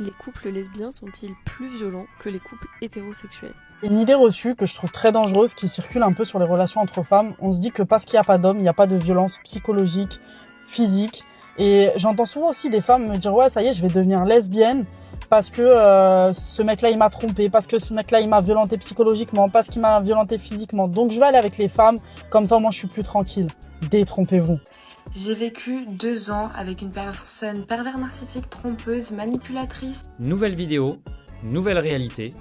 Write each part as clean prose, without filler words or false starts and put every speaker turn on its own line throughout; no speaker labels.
Les couples lesbiens sont-ils plus violents que les couples hétérosexuels?
Une idée reçue que je trouve très dangereuse qui circule un peu sur les relations entre femmes. On se dit que parce qu'il n'y a pas d'hommes, il n'y a pas de violence psychologique, physique. Et j'entends souvent aussi des femmes me dire ouais, ça y est, je vais devenir lesbienne parce que ce mec-là il m'a trompé, parce que ce mec-là il m'a violenté psychologiquement, parce qu'il m'a violenté physiquement. Donc je vais aller avec les femmes, comme ça moi je suis plus tranquille. Détrompez-vous.
J'ai vécu 2 ans avec une personne pervers narcissique, trompeuse, manipulatrice.
Nouvelle vidéo, nouvelle réalité.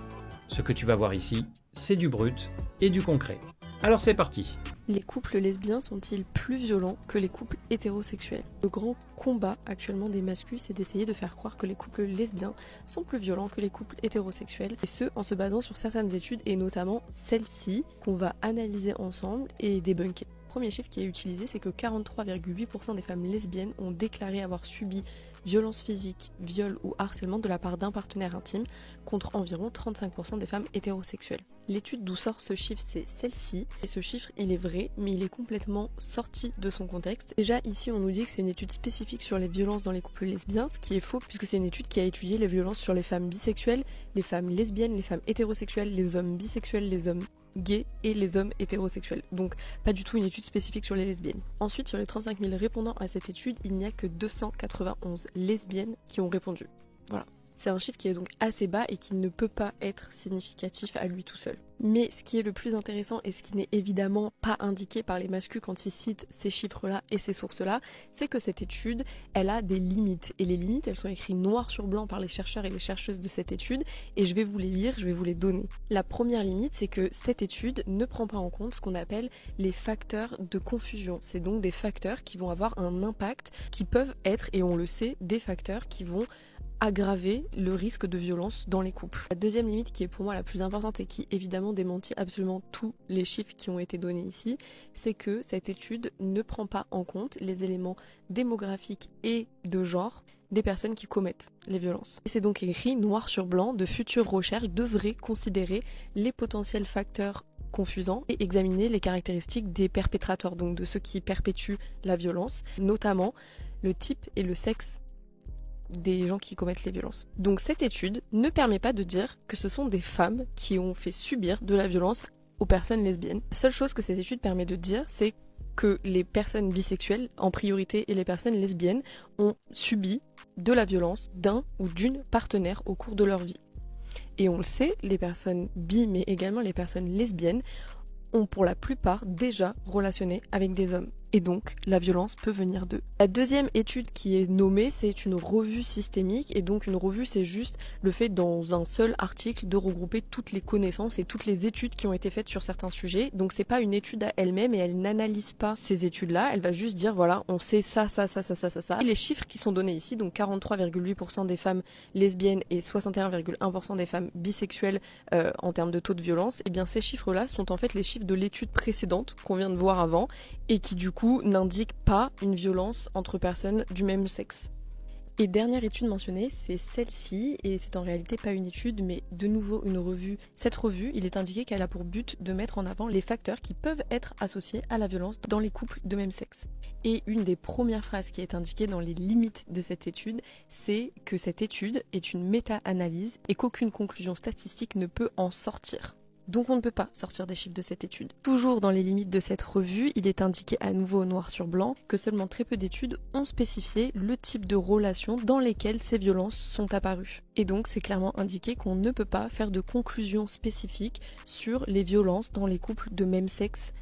Ce que tu vas voir ici, c'est du brut et du concret. Alors c'est parti.
Les couples lesbiens sont-ils plus violents que les couples hétérosexuels? Le grand combat actuellement des masculins, c'est d'essayer de faire croire que les couples lesbiens sont plus violents que les couples hétérosexuels, et ce en se basant sur certaines études, et notamment celle-ci, qu'on va analyser ensemble et débunker. Le premier chiffre qui est utilisé, c'est que 43,8% des femmes lesbiennes ont déclaré avoir subi violence physique, viol ou harcèlement de la part d'un partenaire intime, contre environ 35% des femmes hétérosexuelles. L'étude d'où sort ce chiffre, c'est celle-ci, et ce chiffre il est vrai, mais il est complètement sorti de son contexte. Déjà ici on nous dit que c'est une étude spécifique sur les violences dans les couples lesbiens, ce qui est faux puisque c'est une étude qui a étudié les violences sur les femmes bisexuelles, les femmes lesbiennes, les femmes hétérosexuelles, les hommes bisexuels, les hommes gays et les hommes hétérosexuels. Donc pas du tout une étude spécifique sur les lesbiennes. Ensuite, sur les 35 000 répondants à cette étude, il n'y a que 291 lesbiennes qui ont répondu. Voilà. C'est un chiffre qui est donc assez bas et qui ne peut pas être significatif à lui tout seul. Mais ce qui est le plus intéressant et ce qui n'est évidemment pas indiqué par les masculins quand ils citent ces chiffres-là et ces sources-là, c'est que cette étude, elle a des limites. Et les limites, elles sont écrites noir sur blanc par les chercheurs et les chercheuses de cette étude, et je vais vous les lire, je vais vous les donner. La première limite, c'est que cette étude ne prend pas en compte ce qu'on appelle les facteurs de confusion. C'est donc des facteurs qui vont avoir un impact, qui peuvent être, et on le sait, des facteurs qui vont aggraver le risque de violence dans les couples. La deuxième limite qui est pour moi la plus importante et qui évidemment démentit absolument tous les chiffres qui ont été donnés ici, c'est que cette étude ne prend pas en compte les éléments démographiques et de genre des personnes qui commettent les violences. Et c'est donc écrit noir sur blanc, de futures recherches devraient considérer les potentiels facteurs confusants et examiner les caractéristiques des perpétrateurs, donc de ceux qui perpétuent la violence, notamment le type et le sexe des gens qui commettent les violences. Donc cette étude ne permet pas de dire que ce sont des femmes qui ont fait subir de la violence aux personnes lesbiennes. La seule chose que cette étude permet de dire, c'est que les personnes bisexuelles, en priorité, et les personnes lesbiennes ont subi de la violence d'un ou d'une partenaire au cours de leur vie. Et on le sait, les personnes bi, mais également les personnes lesbiennes, ont pour la plupart déjà relationné avec des hommes. Et donc, la violence peut venir d'eux. La deuxième étude qui est nommée, c'est une revue systémique. Et donc, une revue, c'est juste le fait dans un seul article de regrouper toutes les connaissances et toutes les études qui ont été faites sur certains sujets. Donc, c'est pas une étude à elle-même et elle n'analyse pas ces études-là. Elle va juste dire, voilà, on sait ça. Et les chiffres qui sont donnés ici, donc 43,8% des femmes lesbiennes et 61,1% des femmes bisexuelles en termes de taux de violence, et bien ces chiffres-là sont en fait les chiffres de l'étude précédente qu'on vient de voir avant et qui du coup n'indique pas une violence entre personnes du même sexe. Et dernière étude mentionnée, c'est celle-ci, et c'est en réalité pas une étude, mais de nouveau une revue. Cette revue, il est indiqué qu'elle a pour but de mettre en avant les facteurs qui peuvent être associés à la violence dans les couples de même sexe. Et une des premières phrases qui est indiquée dans les limites de cette étude, c'est que cette étude est une méta-analyse et qu'aucune conclusion statistique ne peut en sortir. Donc on ne peut pas sortir des chiffres de cette étude. Toujours dans les limites de cette revue, il est indiqué à nouveau noir sur blanc que seulement très peu d'études ont spécifié le type de relations dans lesquelles ces violences sont apparues. Et donc c'est clairement indiqué qu'on ne peut pas faire de conclusion spécifique sur les violences dans les couples de même sexe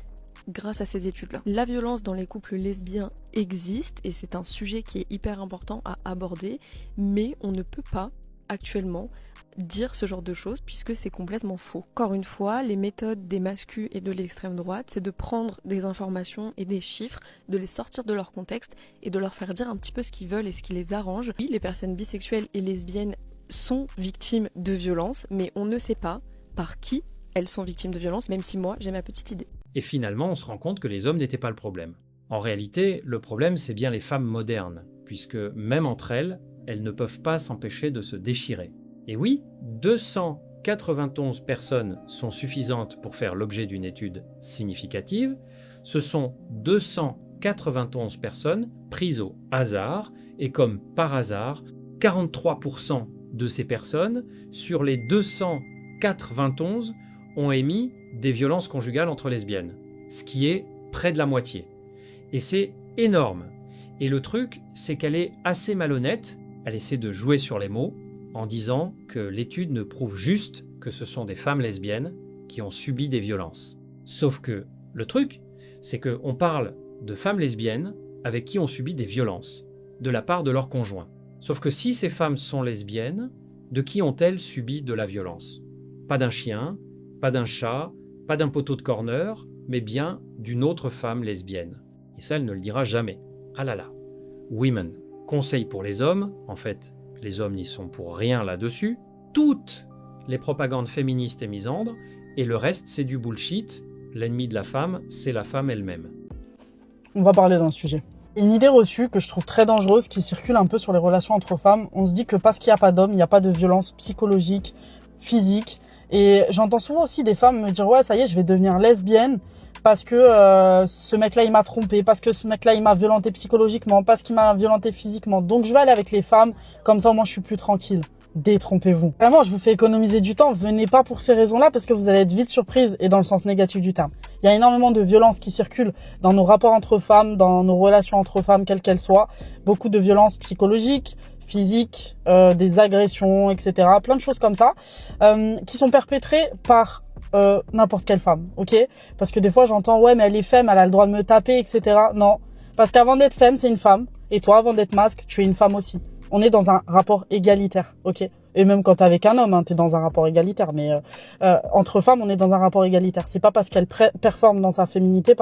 grâce à ces études-là. La violence dans les couples lesbiens existe et c'est un sujet qui est hyper important à aborder, mais on ne peut pas actuellement dire ce genre de choses puisque c'est complètement faux. Encore une fois, les méthodes des masculins et de l'extrême droite, c'est de prendre des informations et des chiffres, de les sortir de leur contexte et de leur faire dire un petit peu ce qu'ils veulent et ce qui les arrange. Oui, les personnes bisexuelles et lesbiennes sont victimes de violences, mais on ne sait pas par qui elles sont victimes de violences, même si moi j'ai ma petite idée.
Et finalement, on se rend compte que les hommes n'étaient pas le problème. En réalité, le problème, c'est bien les femmes modernes, puisque même entre elles, elles ne peuvent pas s'empêcher de se déchirer. Et oui, 291 personnes sont suffisantes pour faire l'objet d'une étude significative. Ce sont 291 personnes prises au hasard et comme par hasard, 43% de ces personnes, sur les 291, ont émis des violences conjugales entre lesbiennes, ce qui est près de la moitié. Et c'est énorme. Et le truc, c'est qu'elle est assez malhonnête, elle essaie de jouer sur les mots, en disant que l'étude ne prouve juste que ce sont des femmes lesbiennes qui ont subi des violences. Sauf que le truc, c'est qu'on parle de femmes lesbiennes avec qui ont subi des violences, de la part de leur conjoint. Sauf que si ces femmes sont lesbiennes, de qui ont-elles subi de la violence? Pas d'un chien, pas d'un chat, pas d'un poteau de corner, mais bien d'une autre femme lesbienne. Et ça, elle ne le dira jamais. Ah là là. Women. Conseil pour les hommes, en fait, les hommes n'y sont pour rien là-dessus. Toutes les propagandes féministes et misandres, et le reste, c'est du bullshit. L'ennemi de la femme, c'est la femme elle-même.
On va parler d'un sujet. Une idée reçue que je trouve très dangereuse qui circule un peu sur les relations entre femmes. On se dit que parce qu'il n'y a pas d'homme, il n'y a pas de violence psychologique, physique. Et j'entends souvent aussi des femmes me dire « Ouais, ça y est, je vais devenir lesbienne parce que ce mec-là, il m'a trompé, parce que ce mec-là, il m'a violenté psychologiquement, parce qu'il m'a violenté physiquement. Donc, je vais aller avec les femmes, comme ça, au moins, je suis plus tranquille. » Détrompez-vous. Vraiment, je vous fais économiser du temps. Venez pas pour ces raisons-là parce que vous allez être vite surprise et dans le sens négatif du terme. Il y a énormément de violences qui circulent dans nos rapports entre femmes, dans nos relations entre femmes, quelles qu'elles soient. Beaucoup de violences psychologiques, physiques, des agressions, etc. Plein de choses comme ça qui sont perpétrées par n'importe quelle femme, ok? Parce que des fois, j'entends « Ouais, mais elle est femme, elle a le droit de me taper, etc. » Non, parce qu'avant d'être femme, c'est une femme. Et toi, avant d'être masque, tu es une femme aussi. On est dans un rapport égalitaire, ok? Et même quand t'es avec un homme, hein, t'es dans un rapport égalitaire. Mais entre femmes, on est dans un rapport égalitaire. C'est pas parce qu'elle performe dans sa féminité,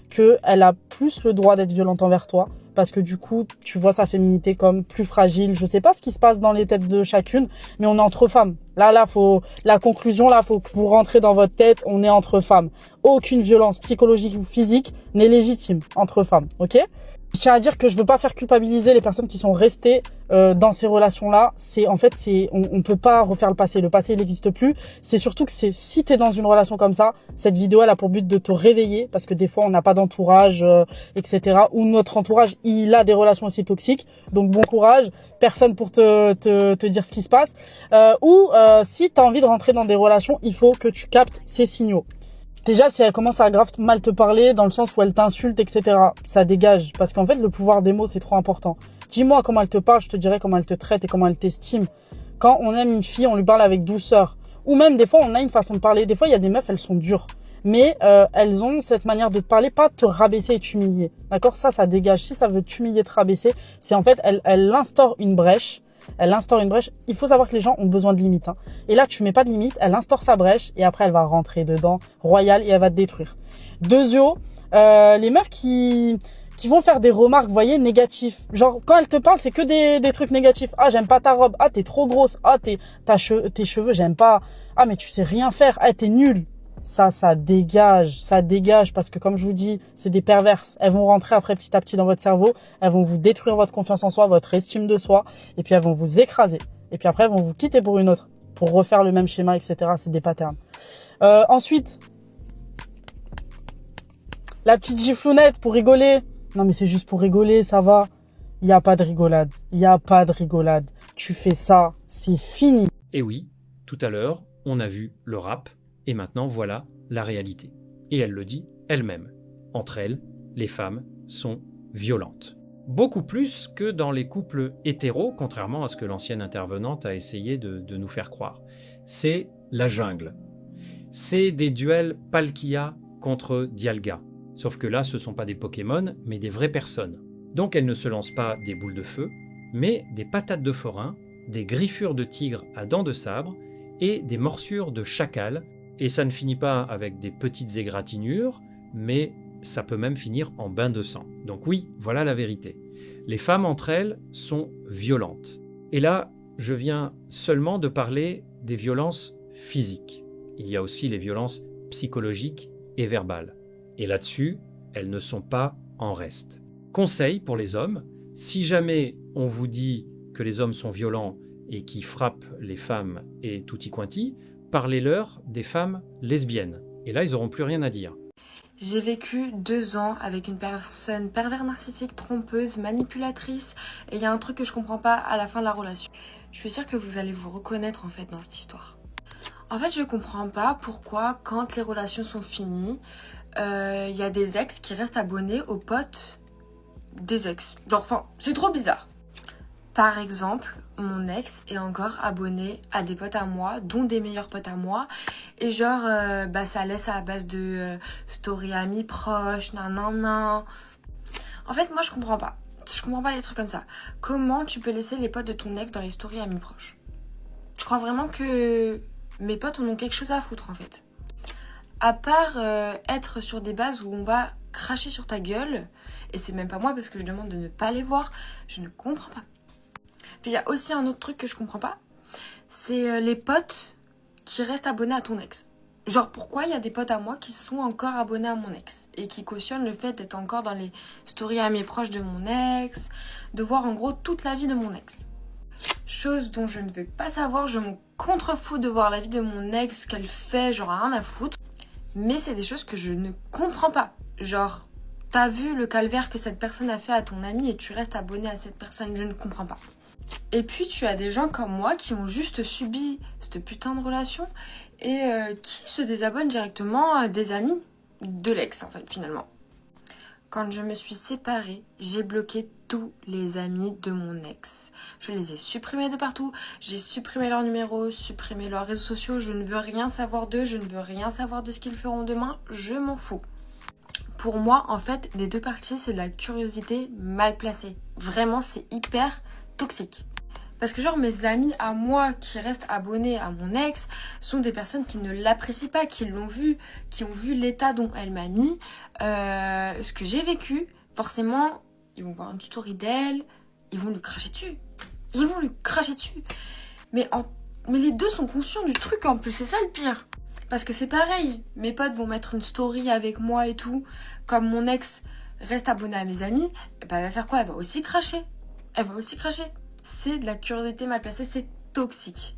qu'elle a plus le droit d'être violente envers toi. Parce que du coup, tu vois sa féminité comme plus fragile. Je sais pas ce qui se passe dans les têtes de chacune, mais on est entre femmes. La conclusion, faut que vous rentrez dans votre tête. On est entre femmes. Aucune violence psychologique ou physique n'est légitime entre femmes, ok? Je tiens à dire que je veux pas faire culpabiliser les personnes qui sont restées dans ces relations-là. On peut pas refaire le passé. Le passé, il n'existe plus. C'est surtout que si t'es dans une relation comme ça, cette vidéo, elle a pour but de te réveiller parce que des fois, on n'a pas d'entourage, etc. Ou notre entourage, il a des relations aussi toxiques. Donc, bon courage. Personne pour te dire ce qui se passe. Si t'as envie de rentrer dans des relations, il faut que tu captes ces signaux. Déjà, si elle commence à grave mal te parler, dans le sens où elle t'insulte, etc., ça dégage. Parce qu'en fait, le pouvoir des mots, c'est trop important. Dis-moi comment elle te parle, je te dirai comment elle te traite et comment elle t'estime. Quand on aime une fille, on lui parle avec douceur. Ou même, des fois, on a une façon de parler. Des fois, il y a des meufs, elles sont dures. Mais elles ont cette manière de te parler, pas te rabaisser et t'humilier. D'accord? Ça dégage. Si ça veut t'humilier, te rabaisser, c'est en fait, elle instaure une brèche. Il faut savoir que les gens ont besoin de limites. Hein. Et là, tu mets pas de limite. Elle instaure sa brèche et après, elle va rentrer dedans, royale, et elle va te détruire. Deuxièmement, les meufs qui vont faire des remarques, vous voyez, négatives. Genre, quand elle te parle, c'est que des trucs négatifs. Ah, j'aime pas ta robe. Ah, t'es trop grosse. Ah, tes cheveux, j'aime pas. Ah, mais tu sais rien faire. Ah, t'es nulle. Ça dégage parce que comme je vous dis, c'est des perverses. Elles vont rentrer après petit à petit dans votre cerveau, elles vont vous détruire votre confiance en soi, votre estime de soi, et puis elles vont vous écraser. Et puis après, elles vont vous quitter pour une autre, pour refaire le même schéma, etc. C'est des patterns. Ensuite, la petite giflounette pour rigoler. Non mais c'est juste pour rigoler, ça va. Il n'y a pas de rigolade. Tu fais ça, c'est fini.
Et oui, tout à l'heure, on a vu le rap. Et maintenant, voilà la réalité. Et elle le dit elle-même. Entre elles, les femmes sont violentes. Beaucoup plus que dans les couples hétéros, contrairement à ce que l'ancienne intervenante a essayé de nous faire croire. C'est la jungle. C'est des duels Palkia contre Dialga. Sauf que là, ce ne sont pas des Pokémon, mais des vraies personnes. Donc elles ne se lancent pas des boules de feu, mais des patates de forain, des griffures de tigre à dents de sabre et des morsures de chacal. Et ça ne finit pas avec des petites égratignures, mais ça peut même finir en bain de sang. Donc oui, voilà la vérité. Les femmes entre elles sont violentes. Et là, je viens seulement de parler des violences physiques. Il y a aussi les violences psychologiques et verbales. Et là-dessus, elles ne sont pas en reste. Conseil pour les hommes, si jamais on vous dit que les hommes sont violents et qui frappent les femmes et tutti quanti, parlez-leur des femmes lesbiennes. Et là, ils n'auront plus rien à dire.
J'ai vécu 2 ans avec une personne pervers narcissique, trompeuse, manipulatrice. Et il y a un truc que je comprends pas à la fin de la relation. Je suis sûre que vous allez vous reconnaître en fait dans cette histoire. En fait, je comprends pas pourquoi quand les relations sont finies, y a des ex qui restent abonnés aux potes des ex. Genre, enfin, c'est trop bizarre. Par exemple, mon ex est encore abonné à des potes à moi, dont des meilleurs potes à moi. Et genre, ça laisse à la base de story amis proches, nan. En fait, moi, je comprends pas. Je comprends pas les trucs comme ça. Comment tu peux laisser les potes de ton ex dans les stories amis proches? Je crois vraiment que mes potes en ont quelque chose à foutre, en fait. À part être sur des bases où on va cracher sur ta gueule, et c'est même pas moi parce que je demande de ne pas les voir, je ne comprends pas. Puis il y a aussi un autre truc que je comprends pas, c'est les potes qui restent abonnés à ton ex. Genre pourquoi il y a des potes à moi qui sont encore abonnés à mon ex et qui cautionnent le fait d'être encore dans les stories amis proches de mon ex, de voir en gros toute la vie de mon ex. Chose dont je ne veux pas savoir, je me contrefous de voir la vie de mon ex, ce qu'elle fait, genre rien à foutre. Mais c'est des choses que je ne comprends pas. Genre, t'as vu le calvaire que cette personne a fait à ton ami et tu restes abonné à cette personne, je ne comprends pas. Et puis tu as des gens comme moi qui ont juste subi cette putain de relation et qui se désabonnent directement des amis de l'ex en fait finalement. Quand je me suis séparée, j'ai bloqué tous les amis de mon ex. Je les ai supprimés de partout, j'ai supprimé leurs numéros, supprimé leurs réseaux sociaux, je ne veux rien savoir d'eux, je ne veux rien savoir de ce qu'ils feront demain, je m'en fous. Pour moi, en fait, des deux parties, c'est de la curiosité mal placée. Vraiment, c'est hyper toxique. Parce que genre mes amis à moi qui restent abonnés à mon ex sont des personnes qui ne l'apprécient pas, qui l'ont vu, qui ont vu l'état dont elle m'a mis, ce que j'ai vécu. Forcément, ils vont voir une story d'elle, ils vont lui cracher dessus. Ils vont lui cracher dessus. Mais les deux sont conscients du truc en plus, c'est ça le pire. Parce que c'est pareil, mes potes vont mettre une story avec moi et tout, comme mon ex reste abonné à mes amis, et ben elle va faire quoi? Elle va aussi cracher. Elle va aussi cracher. C'est de la curiosité mal placée, c'est toxique.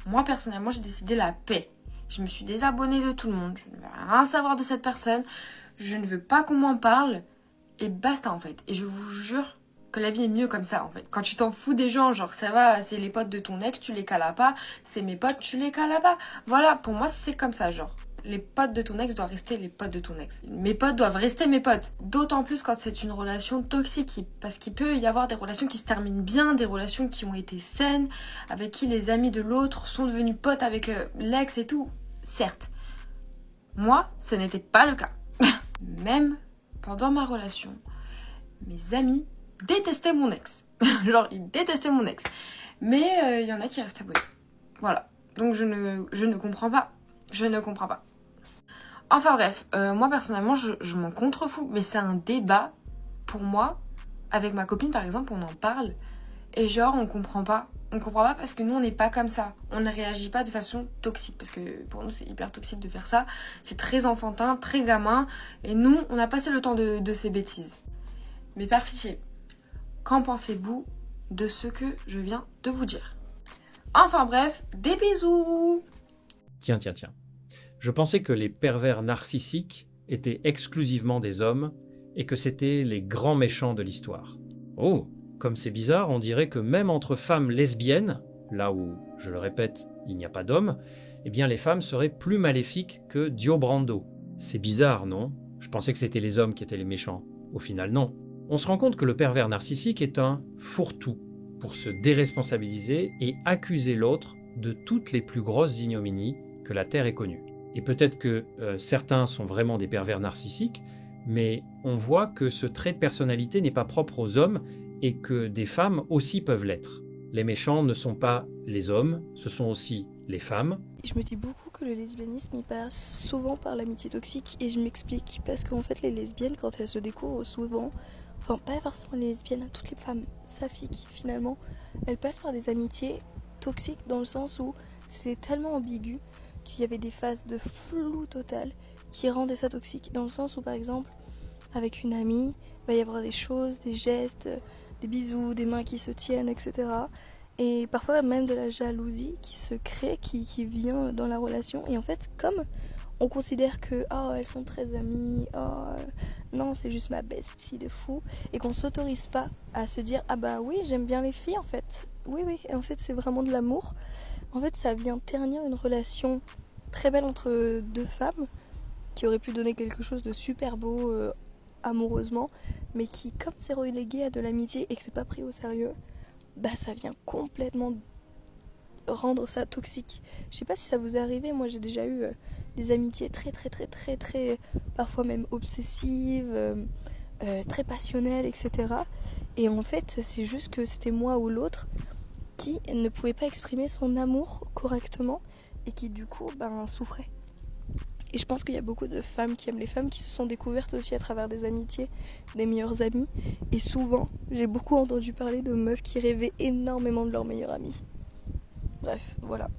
Moi, personnellement, j'ai décidé la paix. Je me suis désabonnée de tout le monde. Je ne veux rien savoir de cette personne. Je ne veux pas qu'on m'en parle. Et basta, en fait. Et je vous jure que la vie est mieux comme ça, en fait. Quand tu t'en fous des gens, genre, ça va, c'est les potes de ton ex, tu les cales pas. C'est mes potes, tu les cales pas. Voilà, pour moi, c'est comme ça, genre. Les potes de ton ex doivent rester les potes de ton ex. Mes potes doivent rester mes potes. D'autant plus quand c'est une relation toxique. Parce qu'il peut y avoir des relations qui se terminent bien, des relations qui ont été saines, avec qui les amis de l'autre sont devenus potes avec l'ex et tout. Certes. Moi, ce n'était pas le cas. Même pendant ma relation, mes amis détestaient mon ex. Genre, ils détestaient mon ex. Mais il y en a qui restent abonnés. Voilà. Donc je ne comprends pas. Je ne comprends pas. Enfin bref, moi personnellement, je m'en contrefous. Mais c'est un débat, pour moi, avec ma copine par exemple, on en parle. Et genre, on comprend pas. On comprend pas parce que nous, on n'est pas comme ça. On ne réagit pas de façon toxique. Parce que pour nous, c'est hyper toxique de faire ça. C'est très enfantin, très gamin. Et nous, on a passé le temps de ces bêtises. Mais par pitié, qu'en pensez-vous de ce que je viens de vous dire? Enfin bref, des bisous!
Tiens. Je pensais que les pervers narcissiques étaient exclusivement des hommes et que c'était les grands méchants de l'histoire. Oh, comme c'est bizarre, on dirait que même entre femmes lesbiennes, là où, je le répète, il n'y a pas d'hommes, eh bien les femmes seraient plus maléfiques que Dio Brando. C'est bizarre, non? Je pensais que c'était les hommes qui étaient les méchants. Au final, non. On se rend compte que le pervers narcissique est un fourre-tout pour se déresponsabiliser et accuser l'autre de toutes les plus grosses ignominies que la Terre ait connues. Et peut-être que certains sont vraiment des pervers narcissiques, mais on voit que ce trait de personnalité n'est pas propre aux hommes et que des femmes aussi peuvent l'être. Les méchants ne sont pas les hommes, ce sont aussi les femmes.
Je me dis beaucoup que le lesbianisme il passe souvent par l'amitié toxique et je m'explique parce qu'en fait les lesbiennes quand elles se découvrent souvent, enfin pas forcément les lesbiennes, toutes les femmes saphiques finalement, elles passent par des amitiés toxiques dans le sens où c'était tellement ambigu qu'il y avait des phases de flou total qui rendaient ça toxique. Dans le sens où, par exemple, avec une amie, il va y avoir des choses, des gestes, des bisous, des mains qui se tiennent, etc. Et parfois même de la jalousie qui se crée, qui vient dans la relation. Et en fait, comme on considère que elles sont très amies, non, c'est juste ma bestie de fou, et qu'on s'autorise pas à se dire oui, j'aime bien les filles en fait. Oui, en fait, c'est vraiment de l'amour. En fait, ça vient ternir une relation très belle entre deux femmes qui aurait pu donner quelque chose de super beau amoureusement, mais qui, comme c'est relégué à de l'amitié et que c'est pas pris au sérieux, bah ça vient complètement rendre ça toxique. Je sais pas si ça vous est arrivé, moi j'ai déjà eu des amitiés très parfois même obsessives, très passionnelles, etc. Et en fait, c'est juste que c'était moi ou l'autre qui ne pouvait pas exprimer son amour correctement et qui du coup souffrait. Et je pense qu'il y a beaucoup de femmes qui aiment les femmes qui se sont découvertes aussi à travers des amitiés, des meilleurs amis. Et souvent, j'ai beaucoup entendu parler de meufs qui rêvaient énormément de leur meilleur ami. Bref, voilà.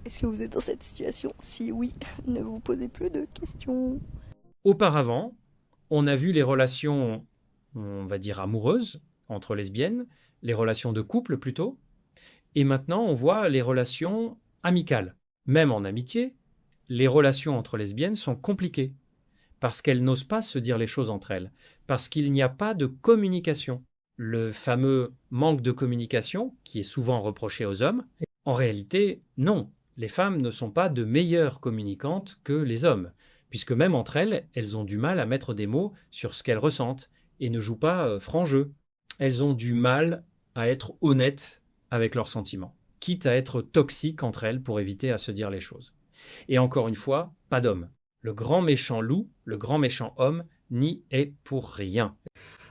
Est-ce que vous êtes dans cette situation? Si oui, ne vous posez plus de questions.
Auparavant, on a vu les relations, on va dire amoureuses, entre lesbiennes, les relations de couple plutôt, et maintenant on voit les relations amicales. Même en amitié, les relations entre lesbiennes sont compliquées, parce qu'elles n'osent pas se dire les choses entre elles, parce qu'il n'y a pas de communication. Le fameux manque de communication, qui est souvent reproché aux hommes, en réalité, non, les femmes ne sont pas de meilleures communicantes que les hommes, puisque même entre elles, elles ont du mal à mettre des mots sur ce qu'elles ressentent, et ne jouent pas franc jeu. Elles ont du mal à être honnêtes avec leurs sentiments, quitte à être toxiques entre elles pour éviter à se dire les choses. Et encore une fois, pas d'homme. Le grand méchant loup, le grand méchant homme, n'y est pour rien.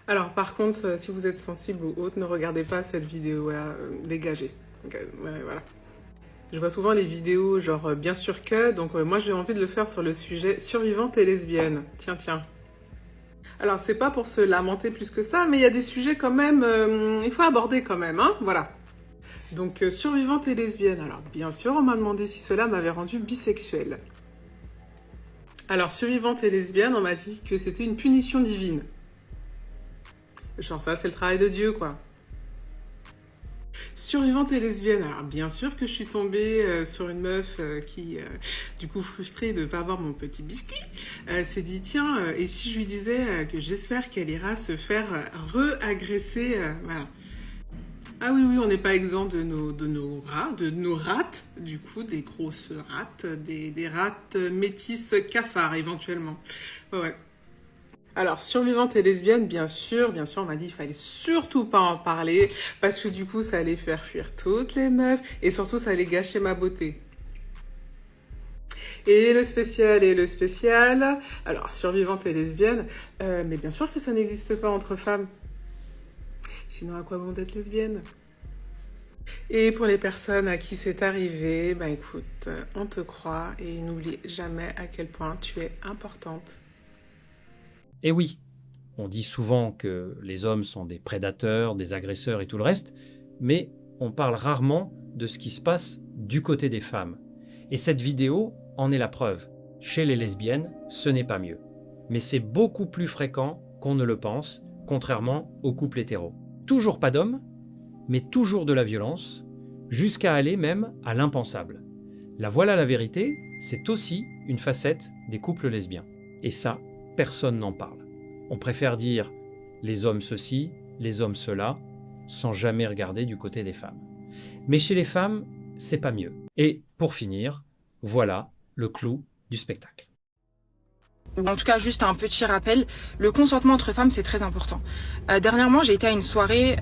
Alors par contre, si vous êtes sensible ou autre, ne regardez pas cette vidéo-là, dégagez. Okay, voilà. Je vois souvent les vidéos genre bien sûr que, donc moi j'ai envie de le faire sur le sujet survivante et lesbienne. Tiens. Alors c'est pas pour se lamenter plus que ça, mais il y a des sujets quand même, il faut aborder quand même, hein, voilà. Donc survivante et lesbienne. Alors bien sûr, on m'a demandé si cela m'avait rendue bisexuelle. Alors survivante et lesbienne, on m'a dit que c'était une punition divine. Genre ça, c'est le travail de Dieu, quoi. Survivante et lesbienne. Alors bien sûr que je suis tombée sur une meuf qui, du coup frustrée de ne pas avoir mon petit biscuit, s'est dit tiens, et si je lui disais que j'espère qu'elle ira se faire re-agresser, voilà. Ah oui, on n'est pas exempt de nos rates, du coup, des grosses rates, des rates métisses cafards éventuellement. Ouais. Alors, survivante et lesbienne, bien sûr, on m'a dit qu'il fallait surtout pas en parler, parce que du coup, ça allait faire fuir toutes les meufs, et surtout, ça allait gâcher ma beauté. Et le spécial, alors, survivante et lesbienne, mais bien sûr que ça n'existe pas entre femmes. Sinon, à quoi bon d'être lesbienne? Et pour les personnes à qui c'est arrivé, écoute, on te croit et n'oublie jamais à quel point tu es importante.
Et oui, on dit souvent que les hommes sont des prédateurs, des agresseurs et tout le reste, mais on parle rarement de ce qui se passe du côté des femmes. Et cette vidéo en est la preuve. Chez les lesbiennes, ce n'est pas mieux. Mais c'est beaucoup plus fréquent qu'on ne le pense, contrairement aux couples hétéros. Toujours pas d'hommes, mais toujours de la violence, jusqu'à aller même à l'impensable. La voilà la vérité, c'est aussi une facette des couples lesbiens. Et ça, personne n'en parle. On préfère dire les hommes ceci, les hommes cela, sans jamais regarder du côté des femmes. Mais chez les femmes, c'est pas mieux. Et pour finir, voilà le clou du spectacle.
En tout cas, juste un petit rappel, le consentement entre femmes, c'est très important. Dernièrement, j'ai été à une soirée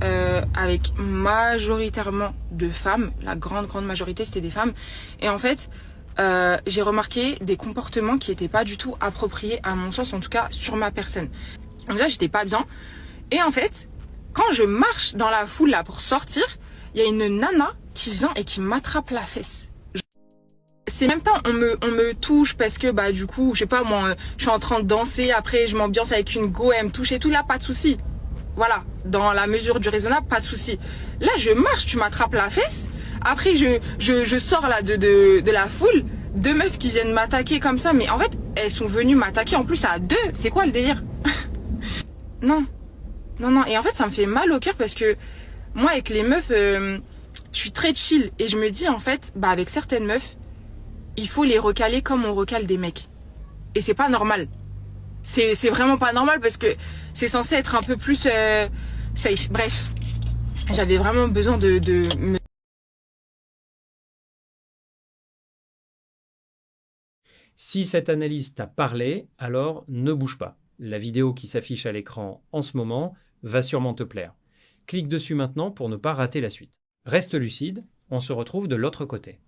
avec majoritairement de femmes. La grande majorité, c'était des femmes. Et en fait, j'ai remarqué des comportements qui n'étaient pas du tout appropriés à mon sens, en tout cas sur ma personne. Donc là, j'étais pas bien. Et en fait, quand je marche dans la foule là pour sortir, il y a une nana qui vient et qui m'attrape la fesse. C'est même pas on me touche parce que du coup je sais pas moi je suis en train de danser, après je m'ambiance avec une go, elle me touche et tout, là pas de souci, voilà, dans la mesure du raisonnable, pas de souci. Là je marche, tu m'attrapes la fesse, après je sors là de la foule, deux meufs qui viennent m'attaquer comme ça, mais en fait elles sont venues m'attaquer en plus à deux, c'est quoi le délire? non, et en fait ça me fait mal au cœur parce que moi avec les meufs je suis très chill et je me dis en fait avec certaines meufs il faut les recaler comme on recale des mecs. Et c'est pas normal. C'est vraiment pas normal parce que c'est censé être un peu plus safe. Bref. J'avais vraiment besoin de me...
Si cette analyse t'a parlé, alors ne bouge pas. La vidéo qui s'affiche à l'écran en ce moment va sûrement te plaire. Clique dessus maintenant pour ne pas rater la suite. Reste lucide, on se retrouve de l'autre côté.